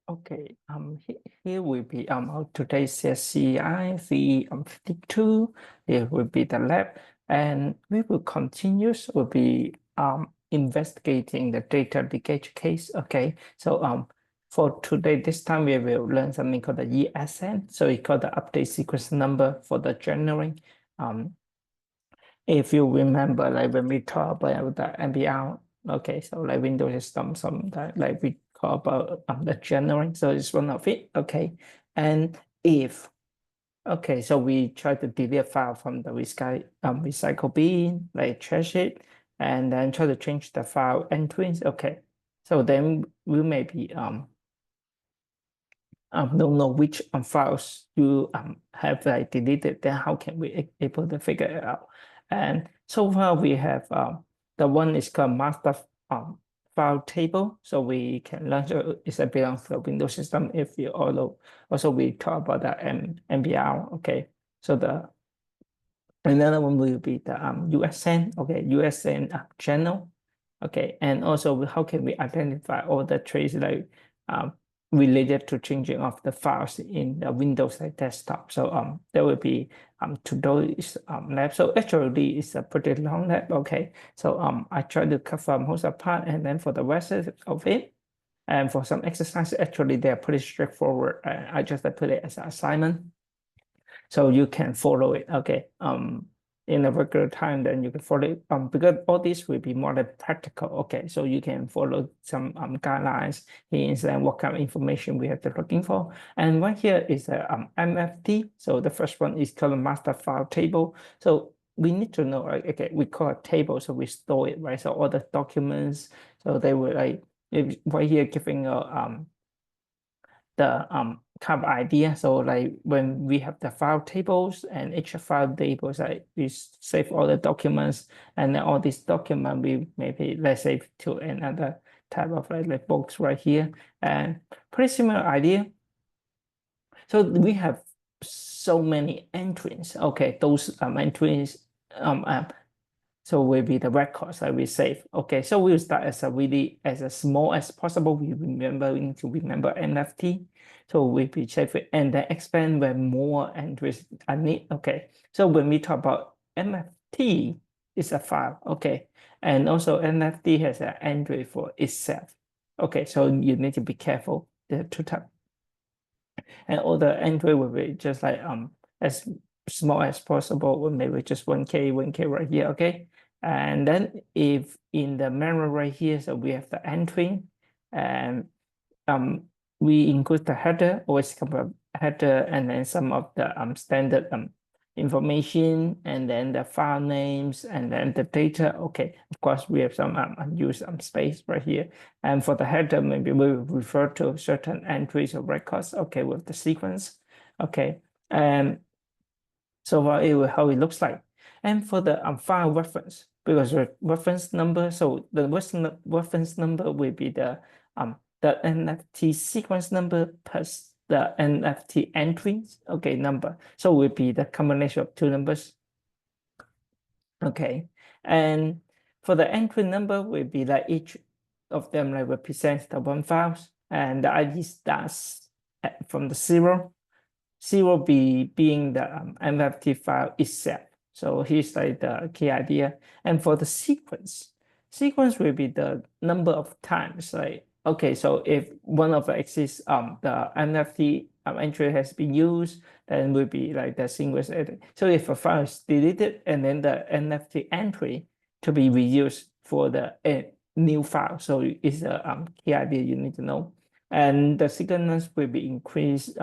Okay, here will be our today's CSCI V52. Here will be the lab, and we will continue. Will be investigating the data leakage case. Okay, so for today, this time we will learn something called the ESN. So we call the update sequence number for the journaling. If you remember, like when we talk about the MBR, okay, so like Windows system, some that like we call about the journaling, so it's one of it, okay. And if, okay, so we try to delete a file from the recycle bin, like trash it, and then try to change the file entries, okay. So then we may be don't know which files you have like deleted, then how can we able to figure it out? And so far we have the one is called master file table. So we can learn, so it's a belongs to the Windows system. If you also we talk about the MBR, okay. So the another one will be the USN, okay, USN channel, okay, and also how can we identify all the traits like related to changing of the files in the Windows like desktop. So there will be today's lab. So actually it's a pretty long lab, okay. So I try to cover most of the part, and then for the rest of it, and for some exercises, actually they're pretty straightforward. I just put it as an assignment, so you can follow it, okay. In a regular time, then you can follow it, because all this will be more than practical, okay. So you can follow some guidelines, hints, and what kind of information we have to looking for. And right here is a MFT. So the first one is called master file table. So we need to know, right? Okay, we call it table, so we store it, right? So all the documents, so they will like right here giving a the kind of idea. So like when we have the file tables, and each file tables, like we save all the documents, and then all these documents we maybe let's save to another type of like books right here, and pretty similar idea. So we have so many entries. Okay, those entries so will be the records that we save. Okay, so we'll start as a really as small as possible. We need to remember NFT. So we'll be save it and then expand when more entries are need. Okay, so when we talk about NFT, it's a file. Okay, and also NFT has an entry for itself. Okay, so you need to be careful the two types, and all the entry will be just like as small as possible, or maybe just 1K, 1K right here, okay? And then if in the memory right here, so we have the entry, and we include the header, always come up header, and then some of the standard information, and then the file names, and then the data. Okay, of course we have some unused space right here, and for the header maybe we will refer to certain entries or records, okay, with the sequence, okay. And so how it looks like. And for the file reference, because reference number, so the reference number will be the NFT sequence number plus the NFT entries, okay, number. So will be the combination of two numbers. Okay. And for the entry number will be like each of them like represents the one files, and the ID starts from the zero being the MFT file itself. So here's like the key idea. And for the sequence will be the number of times. Like, okay, so if one of the exists, the NFT entry has been used, then will be like the sequence. So if a file is deleted, and then the NFT entry to be reused for the new file. So it's a key idea you need to know. And the sequence will be increased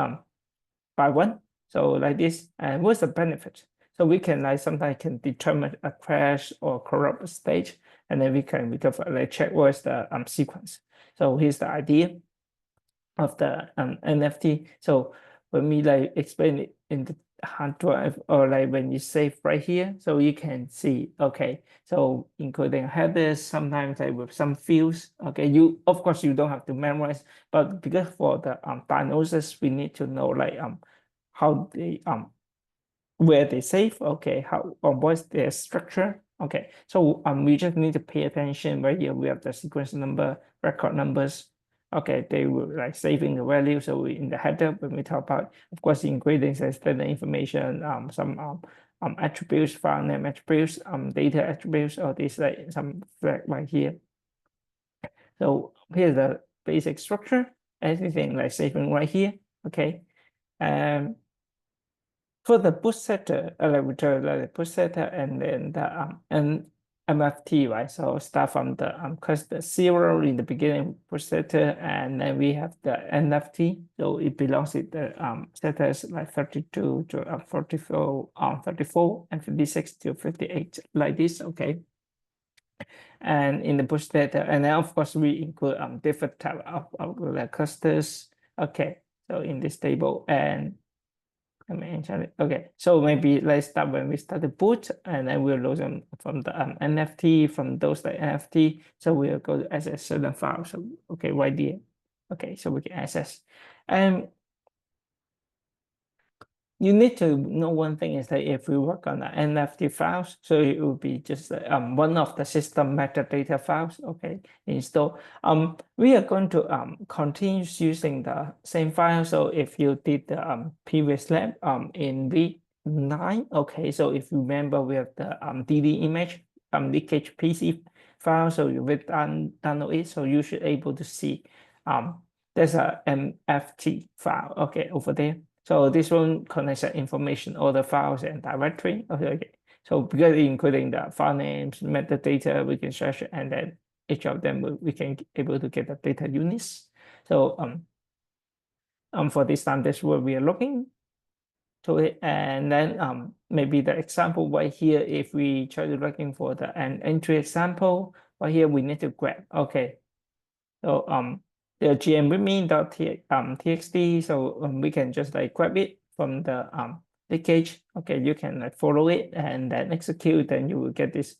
by one. So like this, and what's the benefit? So we can like sometimes can determine a crash or corrupt stage, and then we can like check what's the sequence. So here's the idea of the NFT. So when we like explain it in the hard drive, or like when you save right here, so you can see, okay, so including headers, sometimes like with some fields, okay, you of course you don't have to memorize, but because for the diagnosis, we need to know like how they where they save, okay, how or what's their structure, okay. So we just need to pay attention right here. We have the sequence number, record numbers, Okay, they will like saving the value. So in the header, when we talk about, of course, the ingredients and standard information, some attributes, file name attributes, data attributes, or this like some flag right here. So here's the basic structure, everything like saving right here. Okay. For the push setter, like we try like the push setter and then the MFT, right? So start from the cause the 0 in the beginning push setter, and then we have the NFT. So it belongs to the setters like 32 to 44, 34 and 56 to 58, like this. Okay. And in the push setter, and then of course we include different type of like clusters. Okay. So in this table, and okay, so maybe let's start when we start the boot, and then we'll load them from the NFT, from those like NFT. So we'll go to access certain file. So okay, right there. Okay, so we can access. And you need to know one thing is that if we work on the NFT files, so it will be just one of the system metadata files. Okay, install. We are going to continue using the same file. So if you did the previous lab in V9, okay, so if you remember, we have the DD image leakage PC file. So you will download it. So you should able to see there's a MFT file. Okay, over there. So this one connects the information, all the files and directory. Okay. So because including the file names, metadata, we can search, and then each of them we can able to get the data units. So for this time, that's what we are looking to it. And then maybe the example right here, if we try to looking for the an entry example, right here we need to grab. Okay. So the gmreadme.txt, so we can just like grab it from the package. Okay, you can like follow it and then execute, then you will get this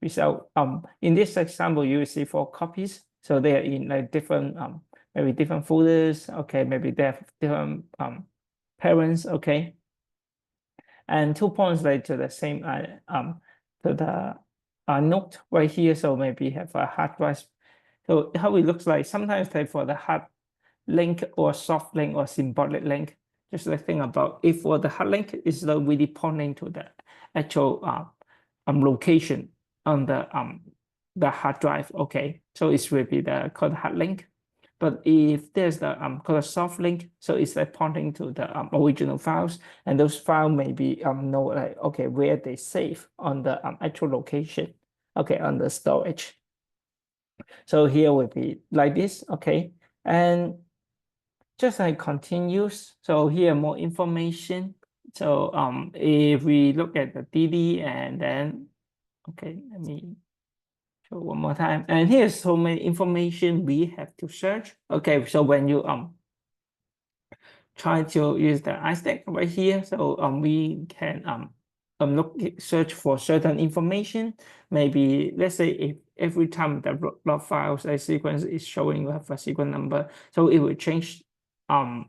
result. In this example, you will see 4 copies. So they are in like different maybe different folders. Okay, maybe they have different parents. Okay, and 2 points like to the same to the note right here. So maybe have a hard drive. So how it looks like, sometimes like for the hard link or soft link or symbolic link, just like think about if for the hard link is not really pointing to the actual location on the hard drive. Okay, so it will be the called hard link. But if there's the called a soft link, so it's like pointing to the original files, and those files may be know like okay where they save on the actual location. Okay, on the storage. So here will be like this, okay? And just like continues. So here more information. So if we look at the DD and then, okay, let me show one more time. And here's so many information we have to search. Okay, so when you try to use the iStack right here, so we can search for certain information. Maybe let's say if every time the log files a sequence is showing you have a sequence number, so it will change or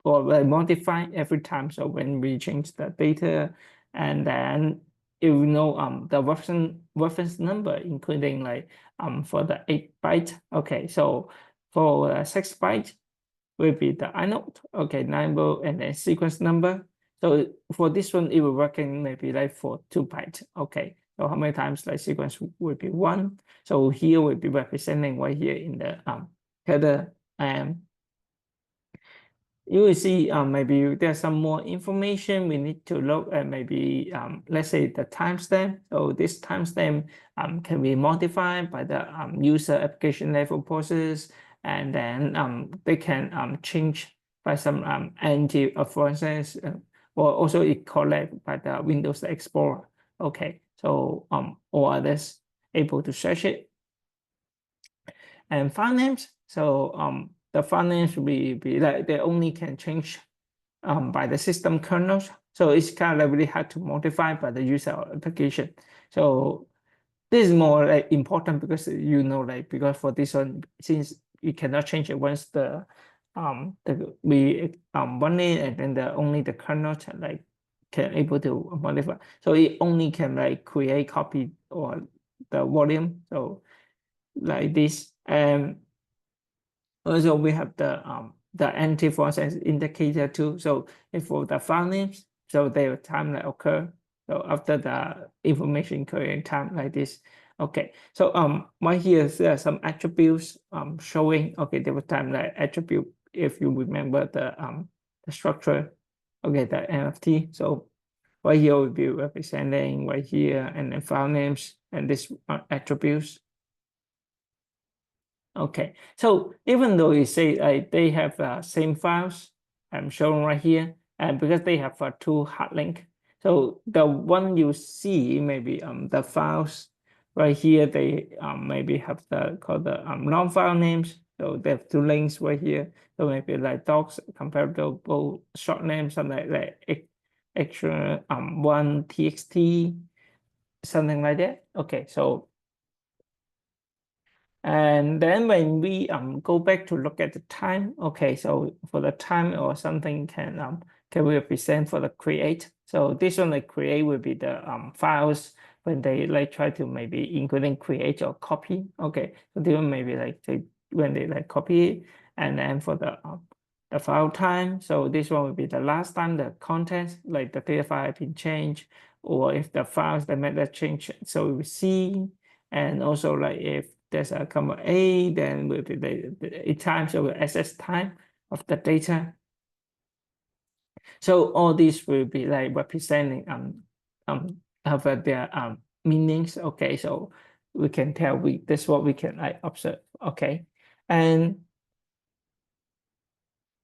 will modify every time. So when we change the data, and then it will know the reference number, including like for the 8-byte. Okay, so for 6-byte will be the inode, okay, number and then sequence number. So for this one, it will working maybe like for 2-byte. Okay, so how many times like sequence will be 1? So here will be representing right here in the header, and you will see maybe there's some more information we need to look at. Maybe let's say the timestamp. So this timestamp can be modified by the user application level process, and then they can change by some anti-affordances, or also it collect by the Windows Explorer. Okay, so or others able to search it. And file names. So the file names will be like they only can change by the system kernels. So it's kind of really hard to modify by the user application. So this is more like important because like because for this one, since you cannot change it once we run it, and then only the kernel like can able to modify. So it only can like create copy or the volume. So like this. Also, we have the anti-force as indicator too. So if for the file names, so their time that occur. So after the information occurring time like this. Okay. So right here there are some attributes showing okay there was time like attribute if you remember the structure. Okay, the NFT. So right here will be representing right here and then file names and this attributes. Okay, so even though you say they have same files, I'm showing right here, and because they have two hard link, so the one you see maybe the files right here they maybe have the called the non-file names. So they have two links right here. So maybe like docs comparable short names, something like extra one txt, something like that. Okay, so and then when we go back to look at the time, okay, so for the time or something can we represent for the create. So this one like create will be the files when they like try to maybe including create or copy. Okay, so this one maybe like they when they like copy it, and then for the file time, so this one will be the last time the contents like the data file have been changed, or if the files that made that change, so we see. And also like if there's a comma A, then will be the times of access time of the data. So all these will be like representing have their meanings. Okay, so we can tell this is what we can like observe. Okay, and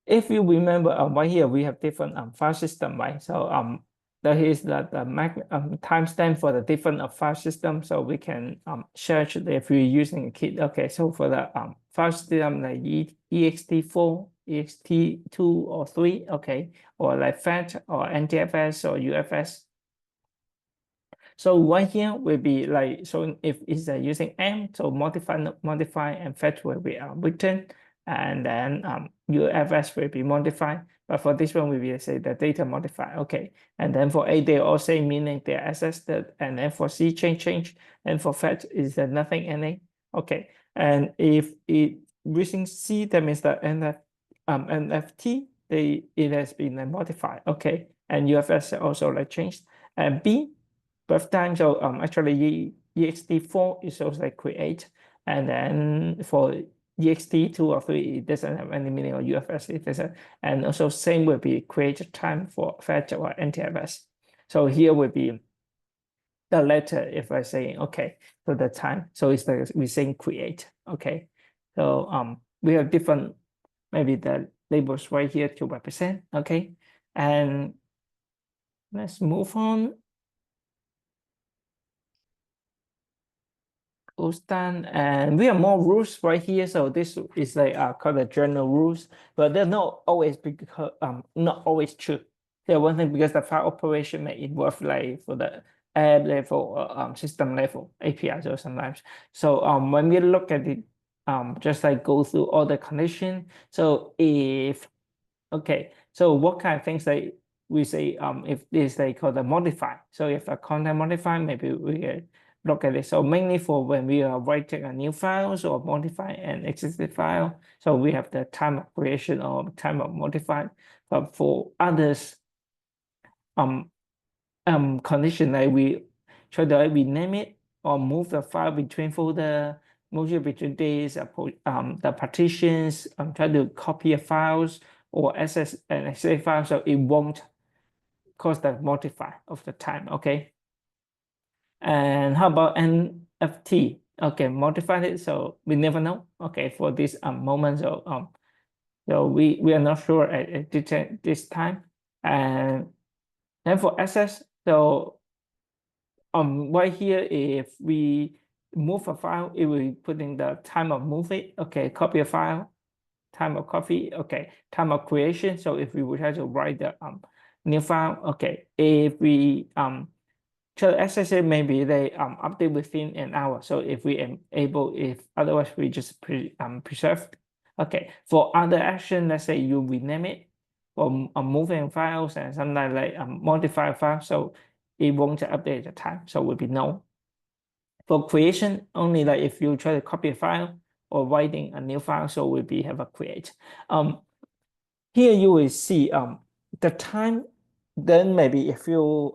if you remember right here we have different file system, right? So that is that the timestamp for the different file system, so we can search if we're using a kit. Okay, so for the file system like ext4, ext2 or 3, okay, or like fetch or ntfs or ufs. So right here will be like, so if it's using M, so modify and fetch will be written, and then UFS will be modified. But for this one, we will say the data modify. Okay. And then for A, they all say meaning they're accessed, and then for C, change, and for fetch is there nothing any. Okay. And if it using C, that means the NFT, it has been modified. Okay. And UFS also like changed. And B, birth time. So actually ext4 is also like create, and then for ext2 or 3 it doesn't have any meaning, or UFS it doesn't. And also same will be create time for fetch or NTFS. So here will be the letter if I say okay, so the time, so it's like we saying create. Okay, so we have different maybe the labels right here to represent. Okay, and let's move on. Stand, and we have more rules right here. So this is like called the general rules, but they're not always because not always true. They're one thing because the file operation may involve like for the app level or system level APIs or sometimes. So when we look at it, just like go through all the condition. So if okay, so what kind of things that we say if this they call the modify. So if a content modify, maybe we look at it. So mainly for when we are writing a new files or modify an existing file. So we have the time of creation or time of modify. But for others um condition like we try to rename it or move the file between folder, move it between these the partitions, try to copy a files or access an existing file, so it won't cause the modify of the time. Okay. And how about NFT? Okay, modify it, so we never know. Okay, for this moment, so we are not sure at this time. And then for access, so right here, if we move a file, it will put in the time of move it. Okay, copy a file, time of copy. Okay, time of creation. So if we would have to write the new file, okay, if we try to access it, maybe they update within an hour. So if we enable, if otherwise we just preserve. Okay, for other action, let's say you rename it or moving files and sometimes like modify files, so it won't update the time, so will be no. For creation, only like if you try to copy a file or writing a new file, so we have a create. Here you will see the time. Then maybe if you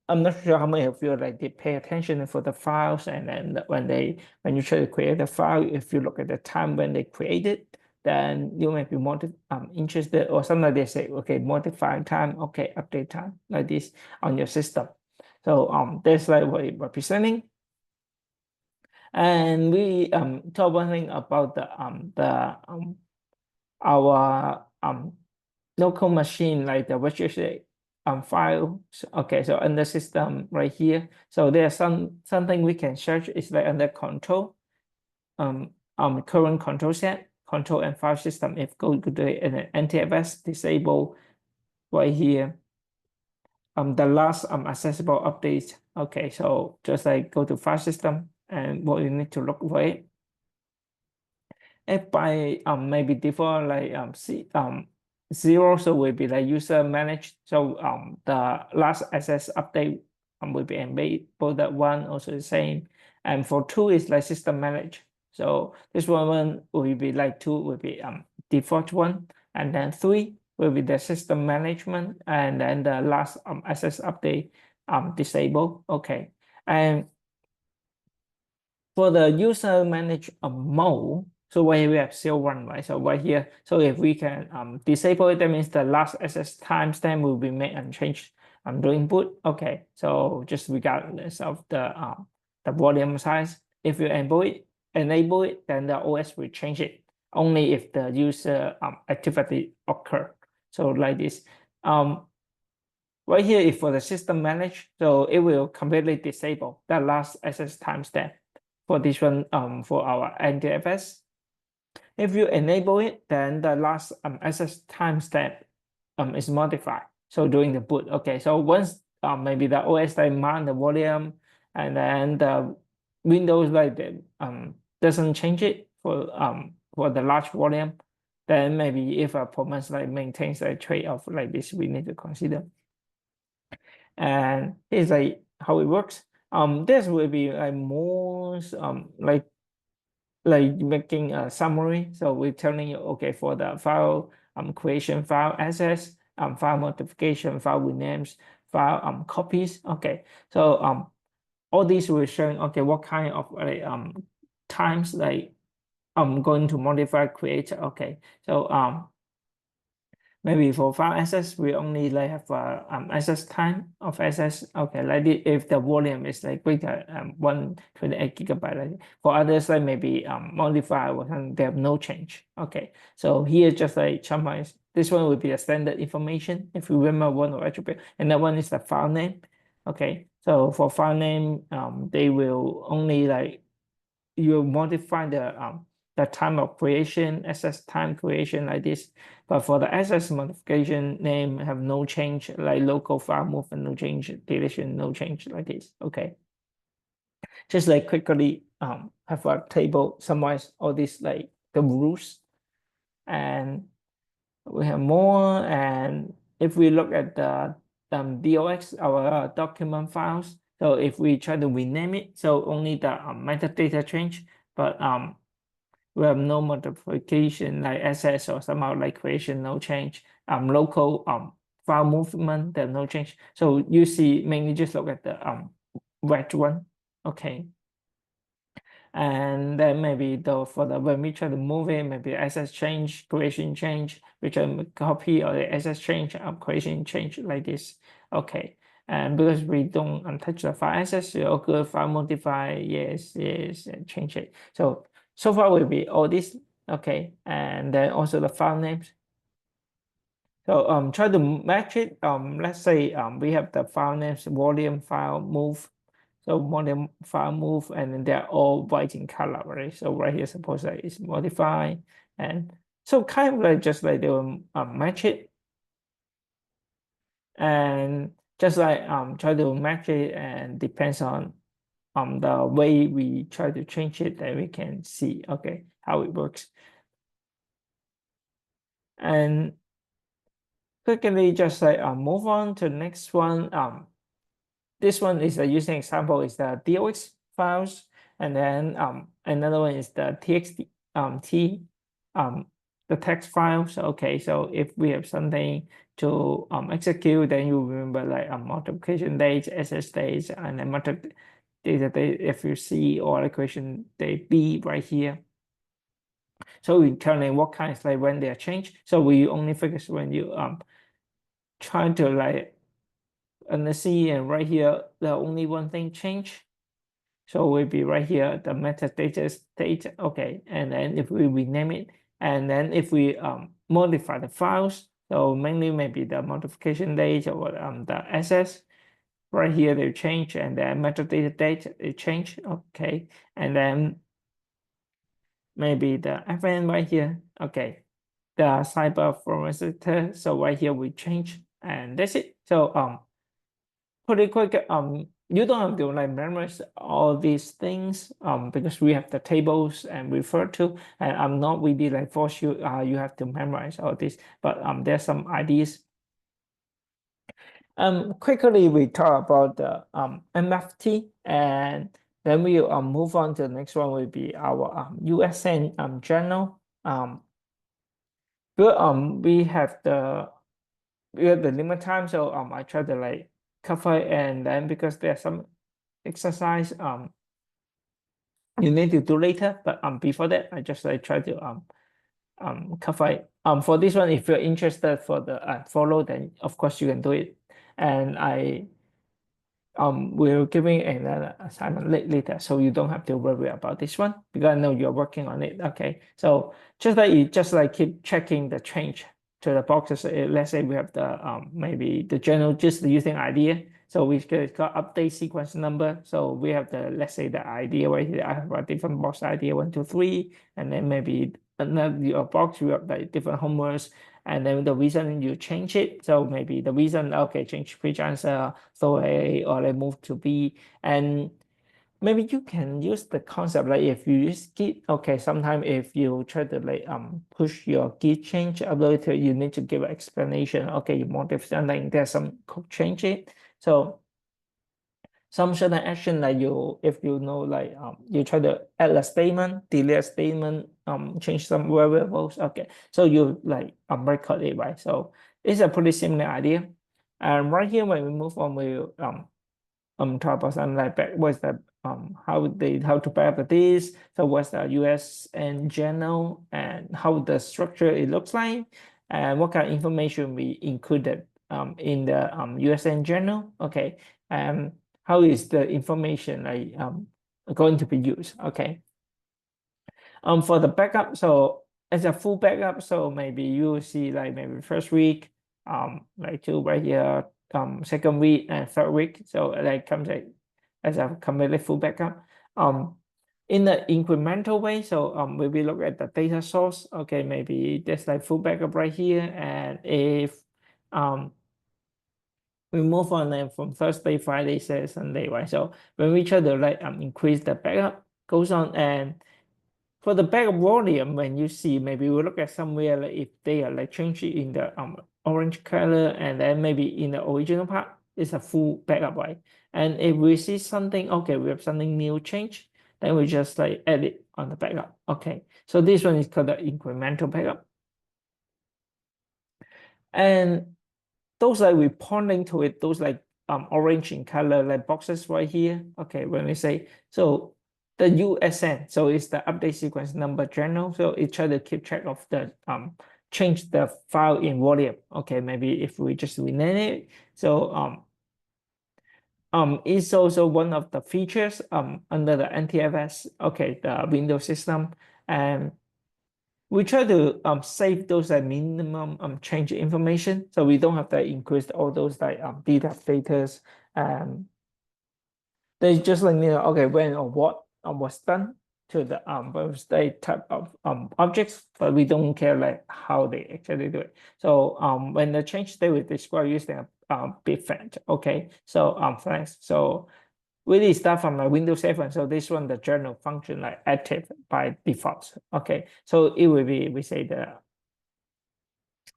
I'm not sure how many of you like they pay attention for the files, and then when you try to create a file, if you look at the time when they created, then you may be more interested, or sometimes they say, okay, modify time, okay, update time, like this on your system. So that's like what it's representing. And we talk one thing about our local machine, like the virtual files. Okay, so under system right here. So there's something we can search. It's like under control, current control set, control and file system. If go to the NTFS disable right here, the last accessible update. Okay, so just like go to file system, and what you need to look for it. If by maybe default like zero, so will be like user managed. So the last access update will be enabled. That one also the same. And for two is like system managed. So this one will be like two will be default one, and then three will be the system management, and then the last access update disabled. Okay, and for the user manage mode, so where we have zero 1, right? So right here, so if we can disable it, that means the last access timestamp will be made unchanged during boot. Okay, so just regardless of the volume size, if you enable it, then the OS will change it only if the user activity occur. So like this. Right here is for the system manage, so it will completely disable the last access timestamp for this one for our NTFS. If you enable it, then the last access timestamp is modified. So during the boot, okay. So once maybe the OS demand the volume, and then the Windows like doesn't change it for the large volume, then maybe if a performance like maintains a trade-off like this, we need to consider. And here's like how it works. This will be like more like making a summary. So we're telling you, okay, for the file creation, file access, file modification, file renames, file copies. Okay, so all these will showing, okay, what kind of like times like I'm going to modify create. Okay, so maybe for file access, we only like have access time of access. Okay, like if the volume is like greater 128 gigabyte. Like for others, like maybe modify or something, they have no change. Okay, so here just like summarize. This one will be a standard information if you remember one or attribute, and that one is the file name. Okay, so for file name, they will only like you modify the time of creation, access time creation like this. But for the access modification name have no change, like local file movement, no change, deletion, no change like this. Okay. Just like quickly have a table summarize all these like the rules. And we have more. And if we look at the DOX, our document files, so if we try to rename it, so only the metadata change, but we have no modification like access or somehow like creation, no change. Local file movement, there's no change. So you see mainly just look at the red one. Okay. And then maybe for the when we try to move it, maybe access change, creation change, return copy, or the access change, creation change like this. Okay. And because we don't untouch the file access, you good file modify, yes, and change it. So far will be all this. Okay. And then also the file names. So try to match it. Let's say we have the file names, volume file move. So modify file move, and then they're all white in color, right? So right here, suppose that is modify, and so kind of like just like they will match it, and just like try to match it, and depends on the way we try to change it, that we can see okay how it works. And quickly just like move on to the next one. This one is a using example is the DOX files. And then another one is the txt t um the text files. Okay, so if we have something to execute, then you remember like multiplication dates, SS dates, and then data date if you see or equation date B right here. So we telling what kind of like when they are changed. So we only focus when you try to like and see and right here the only one thing change. So we'll be right here the metadata state. Okay, and then if we rename it, and then if we modify the files, so mainly maybe the modification date or the SS right here they change, and then metadata date it change. Okay, and then maybe the FN right here. Okay, the cyber forensic. So right here we change, and that's it. So pretty quick. You don't have to like memorize all these things because we have the tables and refer to, and I'm not really like force you you have to memorize all this, but there's some ideas. Quickly we talk about the MFT, and then we move on to the next one will be our USN journal. But we have the limit time, so I try to like cover it, and then because there's some exercise you need to do later, but before that I just like try to cover it. For this one, if you're interested for the follow, then of course you can do it, and I we're giving another assignment later, so you don't have to worry about this one because I know you're working on it. Okay, so just like keep checking the change to the boxes. Let's say we have the maybe the general just using idea, so we got update sequence number. So we have the, let's say the idea right here. I have a different box idea 1, 2, 3, and then maybe another your box we have like different homeworks, and then the reason you change it. So maybe the reason, okay, change page answer, so A or I move to B. And maybe you can use the concept like if you use Git, okay, sometimes if you try to like push your Git change upload to, you need to give an explanation. Okay, you modify something, there's some code change it. So some certain action like you, if you know like you try to add a statement, delete a statement, change some variables. Okay, so you like record it, right? So it's a pretty similar idea. And right here when we move on, we talk about something like back, what's the how to back up this. So what's the US and journal and how the structure it looks like, and what kind of information we included in the USN journal. Okay, and how is the information like going to be used. Okay, for the backup, so as a full backup, so maybe you will see like maybe first week like two right here, second week and third week, so like comes like as a completely full backup in the incremental way. So when we look at the data source, okay, maybe there's like full backup right here, and if we move on then from Thursday, Friday, Saturday, Sunday, right? So when we try to like increase the backup goes on, and for the backup volume, when you see maybe we look at somewhere like if they are like changing in the orange color, and then maybe in the original part it's a full backup, right? And if we see something, okay, we have something new change, then we just like add it on the backup. Okay, so this one is called the incremental backup. And those like we pointing to it, those like orange in color like boxes right here. Okay, when we say so the USN, so it's the update sequence number journal. So it try to keep track of the change the file in volume. Okay, maybe if we just rename it. So it's also one of the features under the NTFS, okay, the Windows system. And we try to save those minimum change information, so we don't have to increase all those like data status. They just like okay, when or what was done to the state type of objects, but we don't care like how they actually do it. So when the change they will describe using a bitfetch. Okay, so thanks. So really start from a Windows 7. So this one, the journal function like active by default. Okay, so it will be, we say the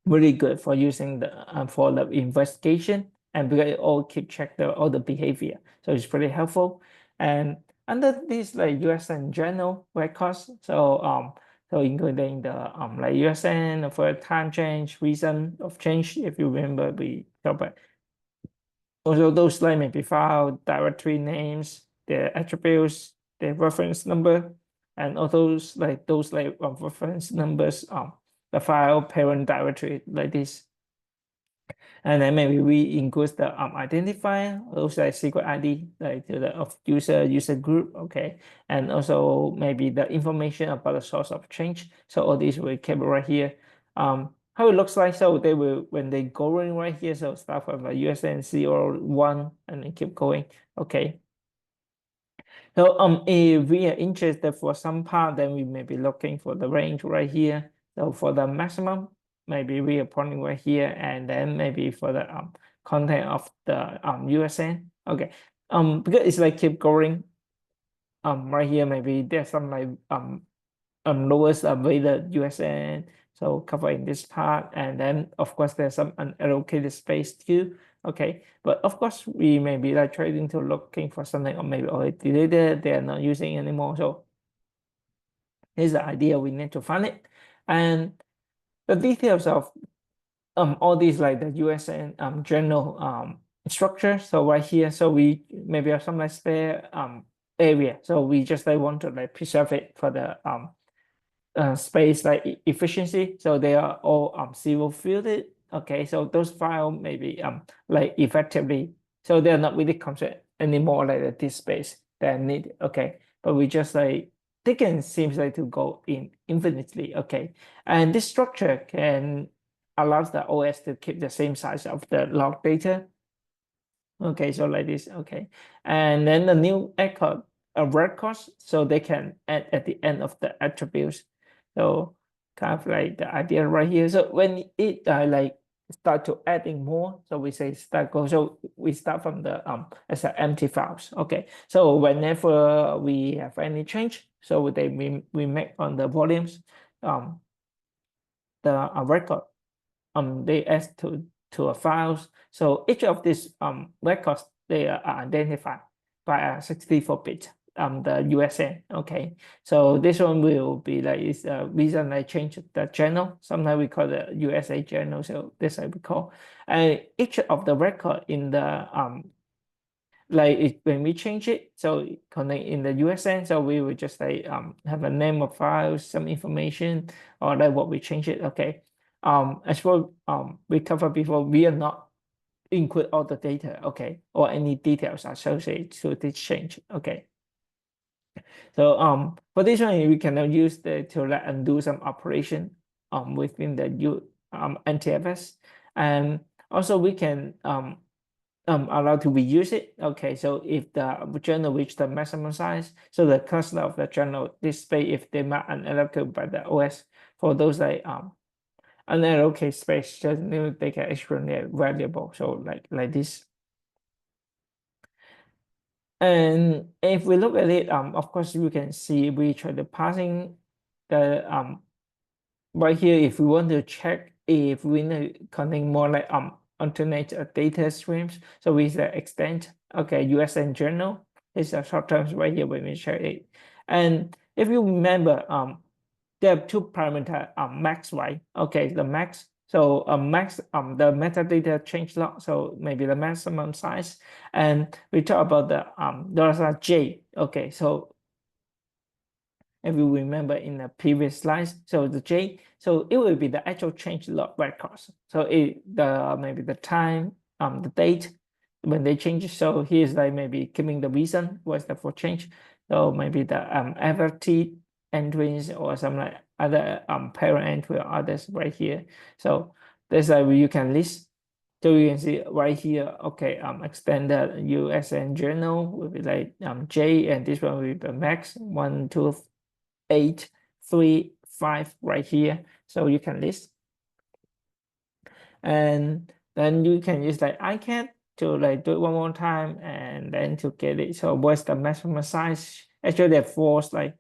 really good for using the for the investigation, and because it all keep track the all the behavior. So it's pretty helpful. And under this like USN general records. So including the like USN for time change, reason of change. If you remember, we talked about also those like maybe file directory names, the attributes, the reference number, and all those like reference numbers, the file parent directory like this. And then maybe we include the identifier, also like secret ID, like to the of user group, okay, and also maybe the information about the source of change. So all these will keep right here. How it looks like, so they will when they go in right here, so start from a USNC or one and then keep going, okay. So if we are interested for some part, then we may be looking for the range right here. So for the maximum, maybe we are pointing right here, and then maybe for the content of the USN. Okay. Because it's like keep going. Right here, maybe there's some like lowest weighted USN. So covering this part, and then of course there's some unallocated space too. Okay, but of course we may be like trying to looking for something or maybe already deleted, they're not using anymore. So here's the idea, we need to find it. And the details of all these like the USN general structure. So right here, so we maybe have some like spare area. So we just like want to like preserve it for the space like efficiency. So they are all zero fielded. Okay, so those files maybe like effectively, so they're not really concerned anymore like the disk space that need. Okay, but we just like they can seems like to go in infinitely. Okay, and this structure can allows the OS to keep the same size of the log data. Okay, so like this, okay. And then the new records, so they can add at the end of the attributes. So kind of like the idea right here. So when it like start to adding more, so we say start go. So we start from the as an empty files. Okay. So whenever we have any change, so we make on the volumes the record they add to a files. So each of these records they are identified by a 64-bit the USN. Okay, so this one will be like is a reason I changed the channel. Sometimes we call the USA channel. So this I we call, and each of the record in the when we change it, so connect in the USN, so we will just like have a name of files, some information, or like what we change it. Okay. As well, we covered before, we are not include all the data, okay, or any details associated to this change. Okay. So for this one, we can use the to like undo some operation within the NTFS, and also we can allowed to reuse it. Okay, so if the journal reach the maximum size, so the cluster of the journal display if they mark unallocated by the OS for those like unallocated space, just new they can extraordinary variable. So like this. And if we look at it, of course you can see we try to passing the right here if we want to check if we need contain more like alternate data streams. So we say extend, okay, USN journal is a short terms right here when we check it. And if you remember, there are two parameter max, right? Okay, the max. So max the metadata change log, so maybe the maximum size. And we talk about the those are J. Okay, so if you remember in the previous slides, so the J, so it will be the actual change log records. So maybe the time, the date when they change. So here's like maybe giving the reason what's the for change. So maybe the FFT entries or some like other parent entry or others right here. So that's like you can list. So you can see right here, okay, extended USN journal will be like J, and this one will be the max 1, 2, 8, 3, 5 right here. So you can list. And then you can use like ICAD to like do it one more time and then to get it. So what's the maximum size? Actually, there are four like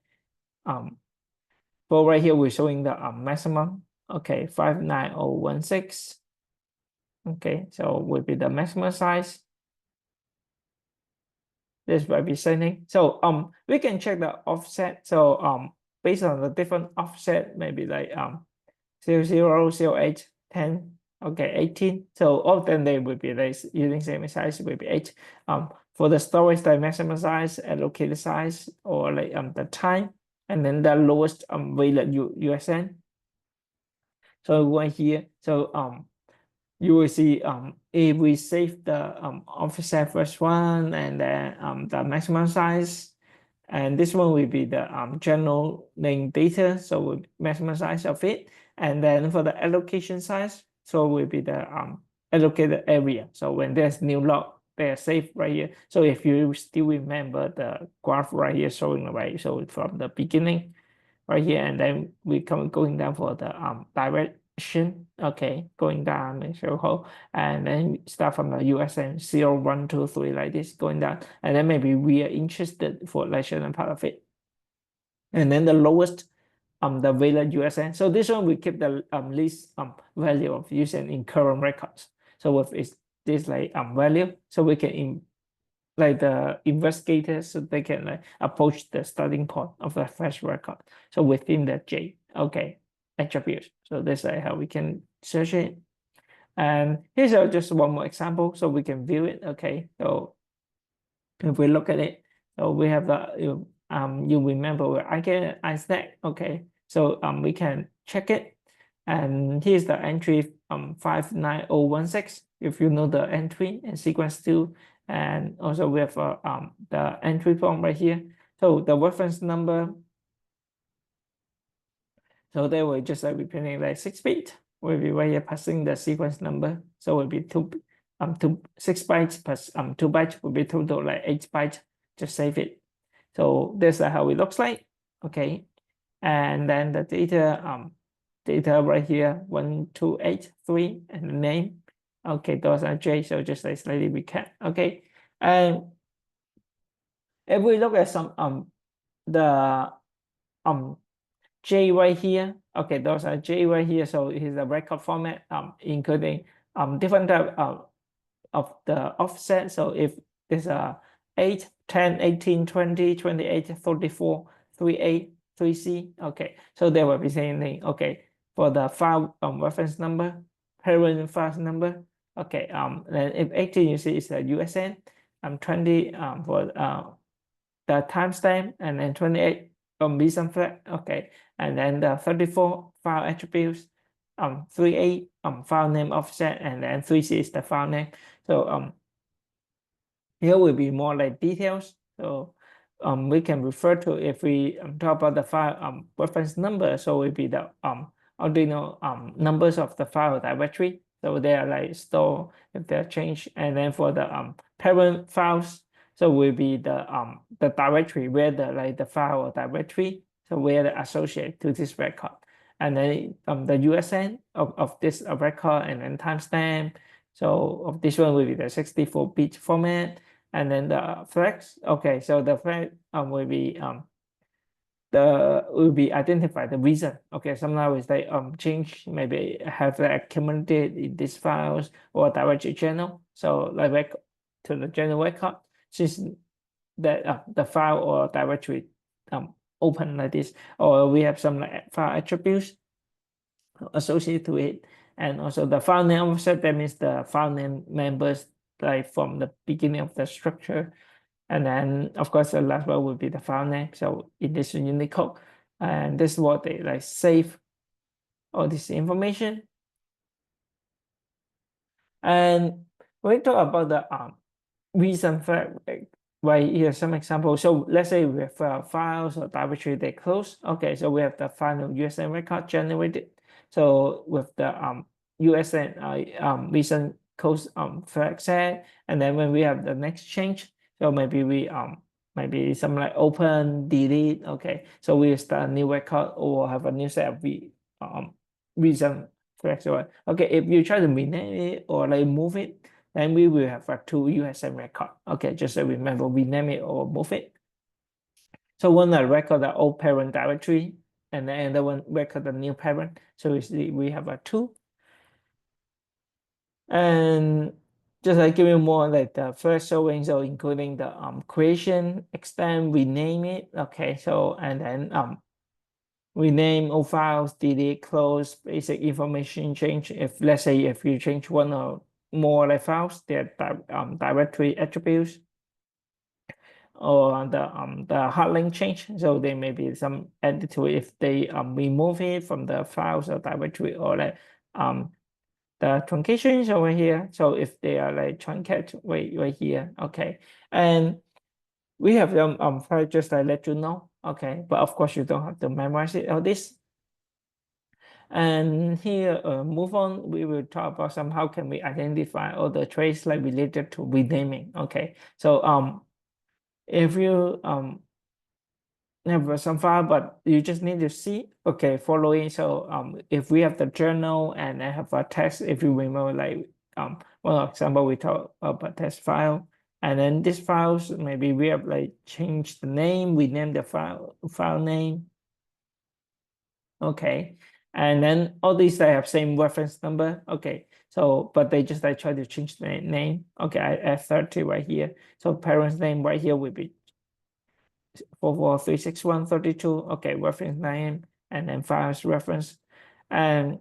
for right here we're showing the maximum. Okay, 59016. Okay, so will be the maximum size. this might be sending. So we can check the offset. So based on the different offset, maybe like 0, 0, 08, 10, okay, 18. So all of them they will be like using same size will be 8. For the storage, the maximum size, allocated size, or like the time, and then the lowest valid USN. So right here, so you will see if we save the offset first one and then the maximum size, and this one will be the general name data, so with maximum size of it, and then for the allocation size, so will be the allocated area. So when there's new log, they are saved right here. So if you still remember the graph right here showing right, so from the beginning right here, and then we come going down for the direction. Okay, going down and show hole, and then start from the USN 0, 1, 2, 3 like this going down, and then maybe we are interested for like certain part of it, and then the lowest the valid USN. So this one we keep the least value of USN in current records. So with this like value, so we can like the investigators, so they can like approach the starting point of the fresh record. So within the J, okay, attributes. So this is how we can search it. And here's just one more example, so we can view it. Okay, so if we look at it, so we have the you remember where I get I stack. Okay, so we can check it, and here's the entry 59016. If you know the entry and sequence 2, and also we have the entry form right here. So the reference number, so they will just repeating like 6-bit. Will be right here passing the sequence number. So will be 6 bytes plus 2 bytes will be total like 8 bytes. Just save it. So this is how it looks like. Okay, and then the data right here 1283 and the name. Okay, those are J. So just like slightly recap. Okay, and if we look at some the J right here. Okay, those are J right here. So it is a record format including different type of the offset. So if there's a 8, 10, 18, 20, 28, 34, 38, 3C. Okay, so there will be same thing. Okay, for the file reference number, parent file number. Okay, then if 18 you see is the USN, 20 for the timestamp, and then 28 reason flag. Okay, and then the 34 file attributes, 38 file name offset, and then 3C is the file name. So here will be more like details. So we can refer to, if we talk about the file reference number, so will be the Arduino numbers of the file directory. So they are like store if they're changed, and then for the parent files, so will be the directory where the like the file or directory, so where the associate to this record, and then the USN of this record, and then timestamp. So of this one will be the 64-bit format, and then the flags. Okay, so the flag will be identified the reason. Okay, sometimes they change, maybe have accumulated in these files or directory channel. So like back to the general record, since that the file or directory open like this, or we have some like file attributes associated to it, and also the file name offset, that means the file name members like from the beginning of the structure. And then of course the last one will be the file name. So in this Unicode, and this is what they like save all this information. And when we talk about the reason flag, right here some examples. So let's say we have files or directory they close. Okay, so we have the final USN record generated. So with the USN reason close flag set, and then when we have the next change, so maybe we maybe some like open, delete. Okay, so we start a new record or have a new set of reason flags. Okay, if you try to rename it or like move it, then we will have a two USM record. Okay, just so remember, we name it or move it. So one record the old parent directory, and then the one record the new parent. So we see we have a two. And just like give you more like the first showing, so including the creation, extend, rename it. Okay, so and then rename all files, delete, close, basic information change. If let's say if you change one or more like files, their directory attributes, or the hard link change. So there may be some edit to it if they remove it from the files or directory, or like the truncations over here. So if they are like truncate right here, okay. And we have them file just like let you know, okay. But of course you don't have to memorize it all this. And here, move on, we will talk about some how can we identify all the traits like related to renaming. Okay, so if you have some file, but you just need to see, okay, following. So if we have the journal and I have a text, if you remember, like one example, we talk about text file, and then these files, maybe we have like changed the name, we name the file name, okay, and then all these they have same reference number, okay. So but they just like try to change the name, okay. I add 30 right here, so parent's name right here will be 4436132. Okay, reference name and then files reference. And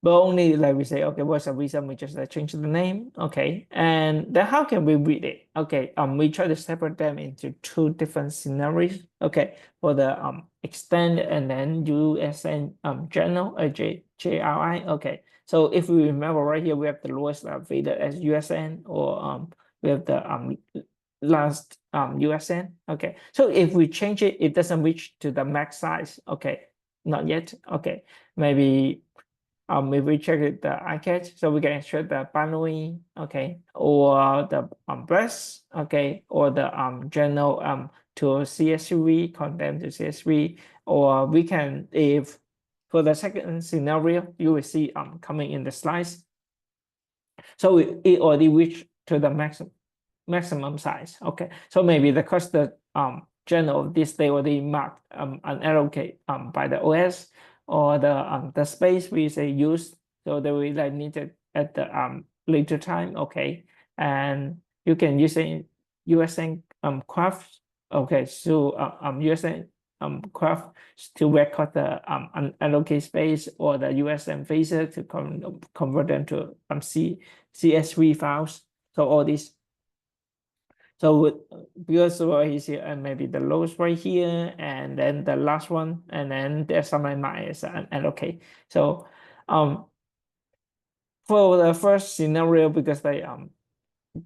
but only like we say, okay, what's the reason we just change the name? Okay, and then how can we read it? Okay, we try to separate them into two different scenarios. Okay, for the extend and then USN journal JRI. Okay, so if we remember right here, we have the lowest value as USN, or we have the last USN. Okay, so if we change it, it doesn't reach to the max size. Okay, not yet. Okay, maybe if we check it, the iCatch, so we can extract the binary, okay, or the breast, okay, or the journal to CSV, content to CSV, or we can, if for the second scenario, you will see coming in the slides. So it already reached to the maximum size. Okay, so maybe the journal this day already marked unallocate by the OS, or the space we say use, so they will like need it at the later time. Okay, and you can use it USN craft. Okay, so USN craft to record the unallocate space, or the USN phaser to convert them to CSV files. So all these. So with, because right here and maybe the lowest right here, and then the last one, and then there's some minus and okay. So for the first scenario, because they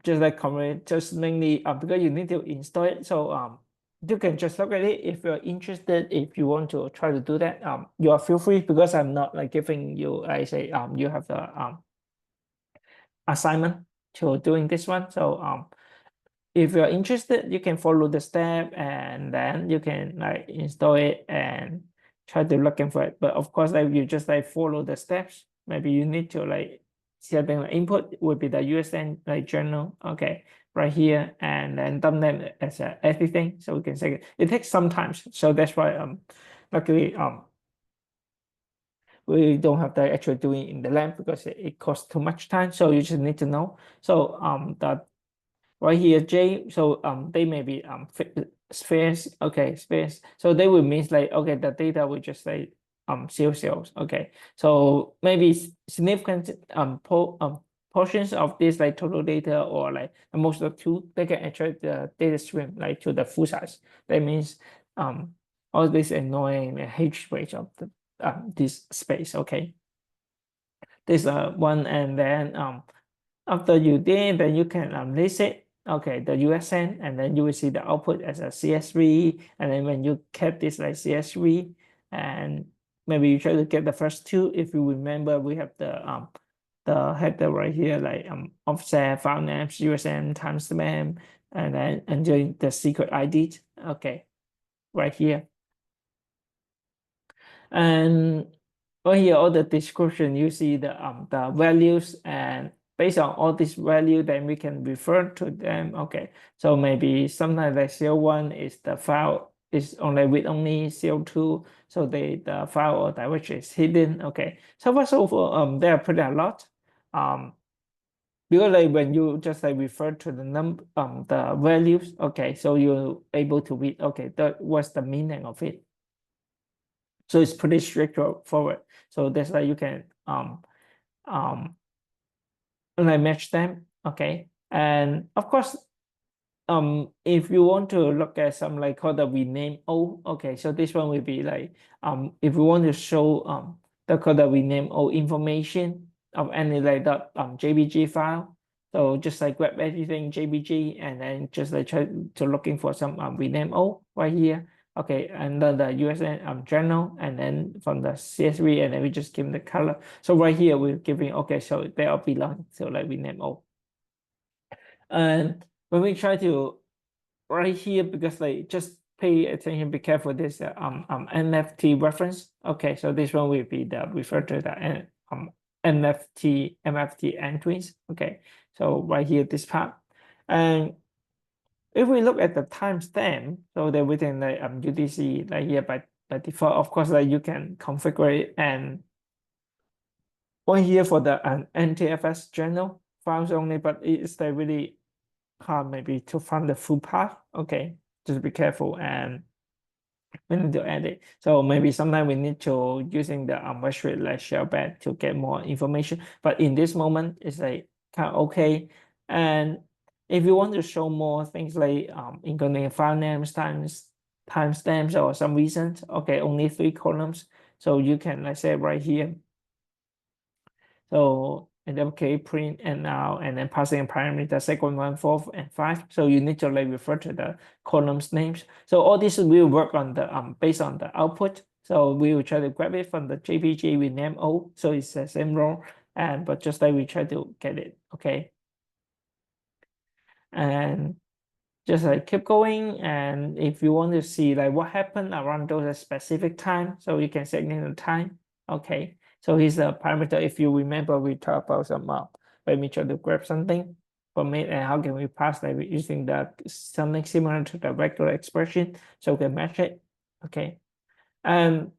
just like comment, just mainly because you need to install it. So you can just look at it if you're interested. If you want to try to do that, you are feel free, because I'm not like giving you, I say you have the assignment to doing this one. So if you're interested, you can follow the step, and then you can like install it and try to looking for it. But of course, like you just like follow the steps. Maybe you need to like setting the input would be the USN like journal, okay, right here, and then thumbnail as everything. So we can say it takes some time. So that's why luckily we don't have to actually doing in the lab, because it costs too much time. So you just need to know. So the right here J, so they may be spheres, okay, spheres, so they will mean like, okay, the data will just say cells, okay, so maybe significant portions of this like total data, or like most of the two, they can extract the data stream like to the full size. That means all this annoying h rate of the this space, okay. This one, and then after you did, then you can list it, okay, the USN, and then you will see the output as a CSV. And then when you kept this like CSV, and maybe you try to get the first two. If you remember, we have the header right here, like offset, file names, USN, timestamp, and then entering the secret ID, okay, right here. And right here, all the description, you see the values, and based on all this value, then we can refer to them. Okay, so maybe sometimes like CL1 is the file is only with only CL2, so the file or directory is hidden. Okay, so first of all, there are pretty a lot. because like when you just like refer to the values, okay, so you're able to read, okay, that what's the meaning of it. So it's pretty straightforward. So that's like you can um like match them, okay. And of course, if you want to look at some like called the rename O, okay, so this one will be like if we want to show the called the rename O information of any like that JPG file. So just like grab everything JPG and then just like try to looking for some rename O right here. Okay, and then the USN journal, and then from the CSV, and then we just give them the color. So right here we're giving, okay, so they all belong to like rename O. And when we try to right here, because like just pay attention, be careful this NFT reference. Okay, so this one will be the refer to the MFT entries. Okay, so right here this part. And if we look at the timestamp, so they're within the UTC like here by default. Of course, like you can configure it, and one here for the NTFS journal files only, but it's like really hard maybe to find the full path. Okay, just be careful, and we need to add it. So maybe sometimes we need to using the restrict like shellback to get more information. But in this moment, it's like kind of okay. And if you want to show more things like including file names, timestamps, or some reasons, okay, only 3 columns. So you can, let's say right here. So in the case, print and now, and then passing parameter second, one, fourth, and five. So you need to like refer to the columns names. So all this will work on the based on the output. So we will try to grab it from the JPG we name O. So it's the same role, and but just like we try to get it, okay. And just like keep going, and if you want to see like what happened around those specific time, so you can segment the time. Okay, so here's the parameter. If you remember, we talked about some let me try to grab something from it, and how can we pass that using the something similar to the regular expression, so we can match it. Okay, and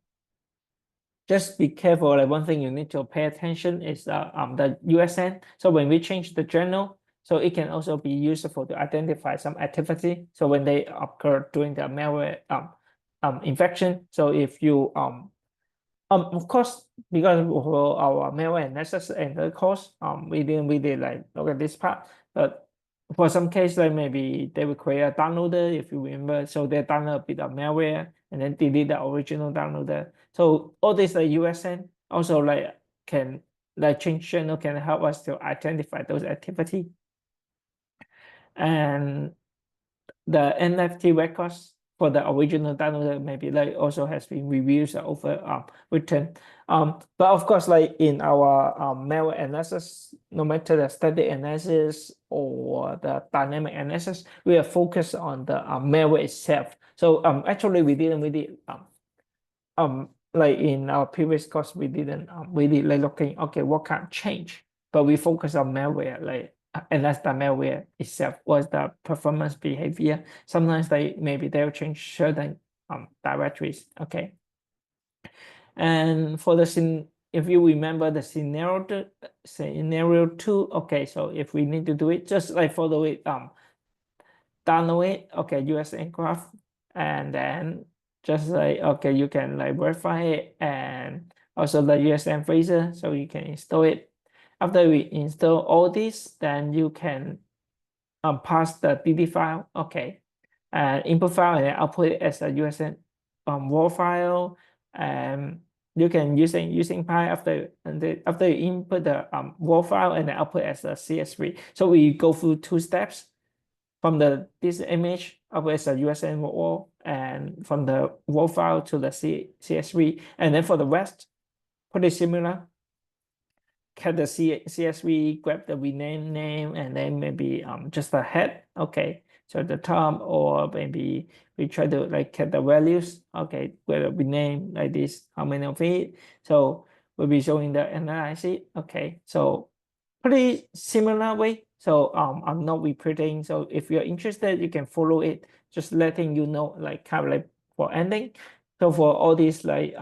just be careful. Like one thing you need to pay attention is the USN. So when we change the journal, so it can also be useful to identify some activity. So when they occur during the malware infection. So if you of course, because for our malware analysis and the course, we didn't really like look at this part, but for some case, like maybe they will create a downloader, if you remember, so they download a bit of malware and then delete the original downloader. So all this like USN also like can like change channel can help us to identify those activity. And the NFT records for the original downloader maybe like also has been reviewed over written. But of course, like in our malware analysis, no matter the static analysis or the dynamic analysis, we are focused on the malware itself. So actually we didn't really like in our previous course we didn't really like looking okay what can change, but we focus on malware like and that's the malware itself was the performance behavior. Sometimes they maybe they'll change certain directories. Okay, and for the if you remember the scenario two, okay, so if we need to do it, just like follow it download it, okay, USN graph, and then just like okay, you can like verify it, and also the USN phaser, so you can install it. After we install all this, then you can pass the DD file, okay, and input file, and then output it as a USN raw file, and you can using Pi after after you input the raw file and then output as a CSV. So we go through 2 steps from this image up as a USN raw, and from the raw file to the CSV, and then for the rest, pretty similar. Get the CSV, grab the rename name, and then maybe just the head. Okay, so the top, or maybe we try to like get the values. Okay, where we name like this, how many of it. So we'll be showing the analysis. Okay, so pretty similar way. So I'm not repeating. So if you're interested, you can follow it. Just letting you know, like kind of like for ending. So for all these like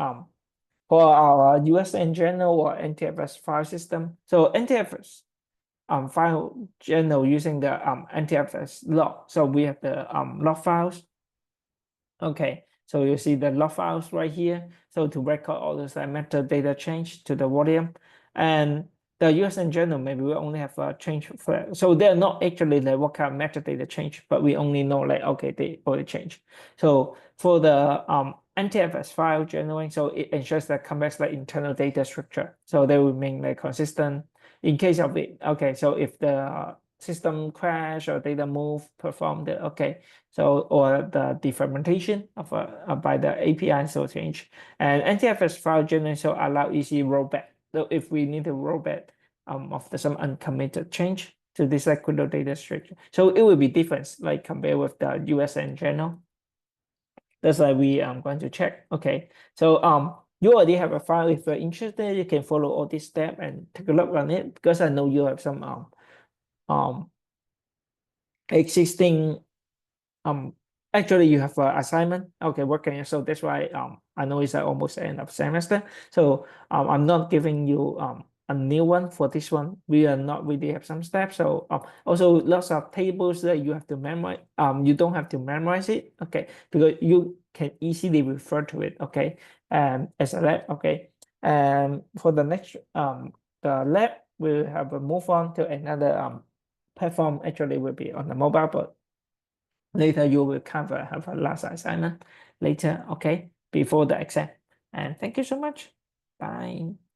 for our US in general or NTFS file system. So NTFS file journal using the NTFS log. So we have the log files. Okay, so you see the log files right here. So to record all this metadata change to the volume, and the USN journal, maybe we only have a change flag. So they're not actually like what kind of metadata change, but we only know like, okay, they already changed. So for the NTFS file journaling, so it ensures that conveys like internal data structure. So they will remain like consistent in case of it. Okay, so if the system crash or data move performed, okay, so or the defragmentation of by the API so change, and NTFS file generation allow easy rollback. So if we need to rollback of the some uncommitted change to this equitable data structure, so it will be different like compared with the USN journal. That's why we are going to check. Okay, so you already have a file. If you're interested, you can follow all this step and take a look on it, because I know you have some existing actually you have an assignment, okay, working. So that's why I know it's almost the end of semester. So I'm not giving you a new one for this one. We are not really have some steps. So also lots of tables that you have to memorize. You don't have to memorize it, okay, because you can easily refer to it, okay, as a lab, okay. And for the next the lab will have a move on to another platform. Actually will be on the mobile, but later you will have a last assignment later, okay, before the exam. And thank you so much. Bye.